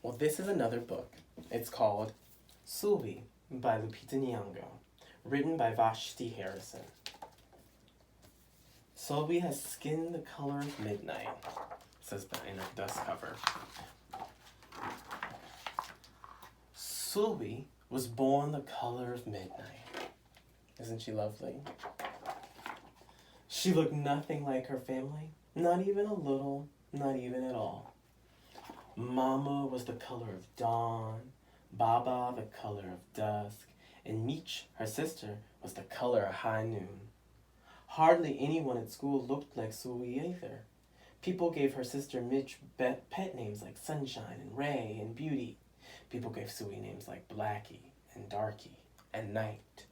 Well, this is another book. It's called Sulwe by Lupita Nyong'o, written by Vashti Harrison. Sulwe has skin the color of midnight, says the inner dust cover. Sulwe was born the color of midnight. Isn't she lovely? She looked nothing like her family, not even a little, not even at all. Mama was the color of dawn, Baba the color of dusk, and Meech, her sister, was the color of high noon. Hardly anyone at school looked like Sulwe either. People gave her sister Mitch pet names like Sunshine and Ray and Beauty. People gave Sulwe names like Blackie and Darky and Night.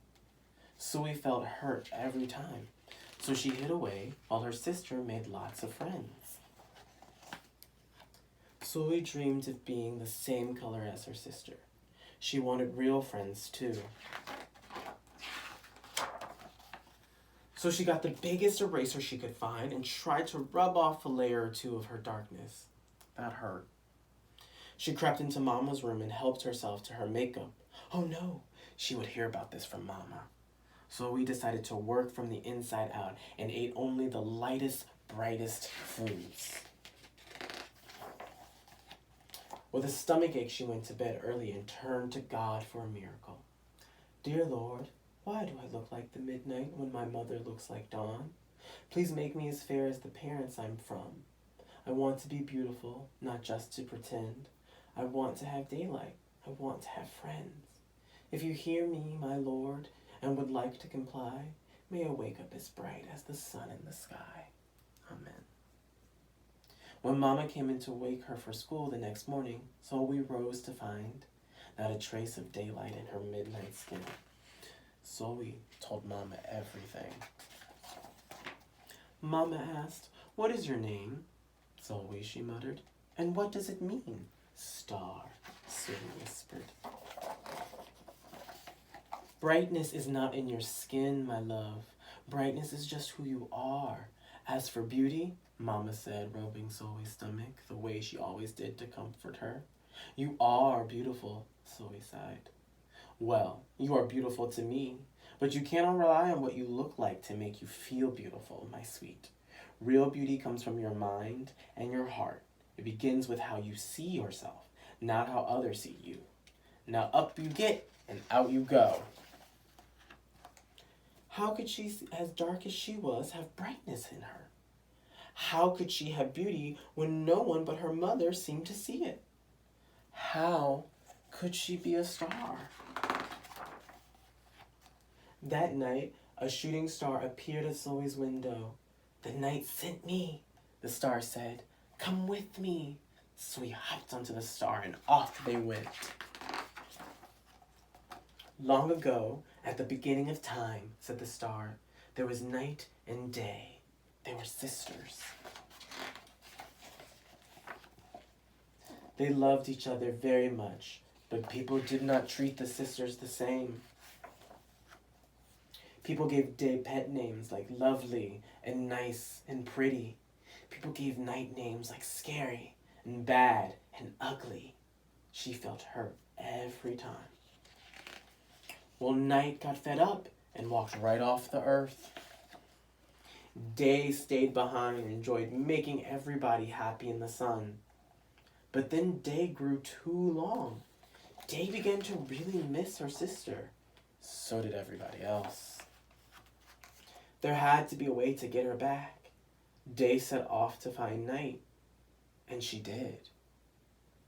Sulwe felt hurt every time, so she hid away while her sister made lots of friends. Sulwe dreamed of being the same color as her sister. She wanted real friends too. So she got the biggest eraser she could find and tried to rub off a layer or two of her darkness. That hurt. She crept into Mama's room and helped herself to her makeup. Oh no, she would hear about this from Mama. So we decided to work from the inside out and ate only the lightest, brightest foods. With a stomachache, she went to bed early and turned to God for a miracle. Dear Lord, why do I look like the midnight when my mother looks like dawn? Please make me as fair as the parents I'm from. I want to be beautiful, not just to pretend. I want to have daylight. I want to have friends. If you hear me, my Lord, and would like to comply, may I wake up as bright as the sun in the sky. Amen. When Mama came in to wake her for school the next morning, Sulwe rose to find not a trace of daylight in her midnight skin. Sulwe told Mama everything. Mama asked, "What is your name?" Sulwe, she muttered. "And what does it mean?" "Star," Sulwe whispered. Brightness is not in your skin, my love. Brightness is just who you are. As for beauty, Mama said, rubbing Sulwe's stomach the way she always did to comfort her. You are beautiful, Sulwe sighed. Well, you are beautiful to me, but you cannot rely on what you look like to make you feel beautiful, my sweet. Real beauty comes from your mind and your heart. It begins with how you see yourself, not how others see you. Now up you get and out you go. How could she, as dark as she was, have brightness in her? How could she have beauty when no one but her mother seemed to see it? How could she be a star? That night, a shooting star appeared at Sulwe's window. "The night sent me," the star said. "Come with me." Sulwe hopped onto the star and off they went. Long ago, at the beginning of time, said the star, there was night and day. They were sisters. They loved each other very much, but people did not treat the sisters the same. People gave Day pet names like lovely and nice and pretty. People gave Night names like scary and bad and ugly. She felt hurt every time. Well, Night got fed up and walked right off the earth. Day stayed behind and enjoyed making everybody happy in the sun. But then Day grew too long. Day began to really miss her sister. So did everybody else. There had to be a way to get her back. Day set off to find Night, and she did.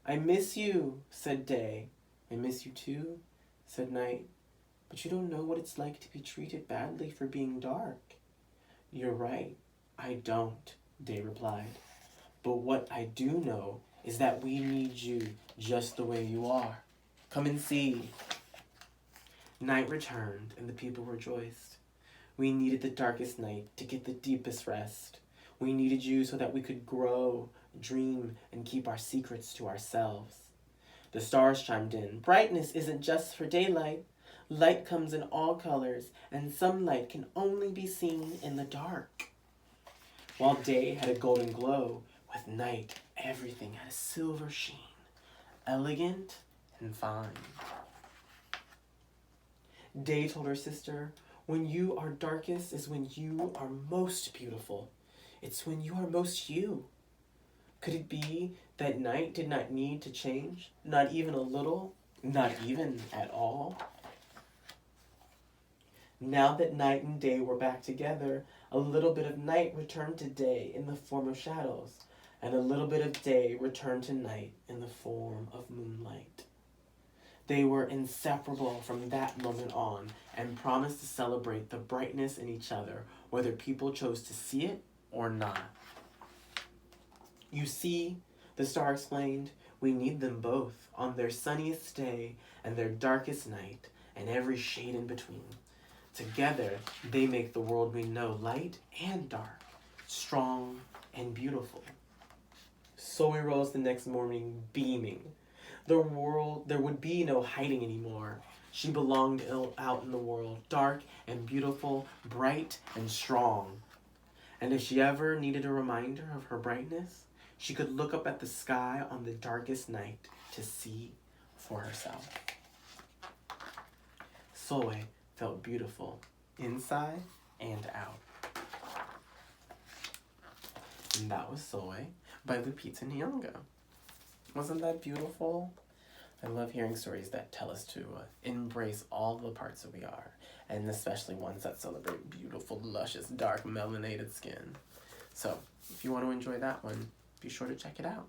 "I miss you," said Day. "I miss you too," said Night. "But you don't know what it's like to be treated badly for being dark." "You're right, I don't," Day replied. "But what I do know is that we need you just the way you are. Come and see." Night returned, and the people rejoiced. We needed the darkest night to get the deepest rest. We needed you so that we could grow, dream, and keep our secrets to ourselves. The stars chimed in. "Brightness isn't just for daylight. Light comes in all colors, and some light can only be seen in the dark." While Day had a golden glow, with Night everything had a silver sheen. elegant and fine. Daie told her sister, when you are darkest is when you are most beautiful. It's when you are most you. Could it be that night did not need to change? Not even a little? Not even at all? Now that night and day were back together, a little bit of night returned to day in the form of shadows, and a little bit of day returned to night in the form of moonlight. They were inseparable from that moment on and promised to celebrate the brightness in each other, whether people chose to see it or not. You see, the star explained, we need them both on their sunniest day and their darkest night and every shade in between. Together, they make the world we know light and dark, strong and beautiful. Sulwe rose the next morning beaming. There would be no hiding anymore. She belonged out in the world, dark and beautiful, bright and strong. And if she ever needed a reminder of her brightness, she could look up at the sky on the darkest night to see for herself. Sulwe felt beautiful, inside and out. And that was Sulwe by Lupita Nyong'o. Wasn't that beautiful? I love hearing stories that tell us to embrace all the parts that we are, and especially ones that celebrate beautiful, luscious, dark, melanated skin. So, if you want to enjoy that one, be sure to check it out.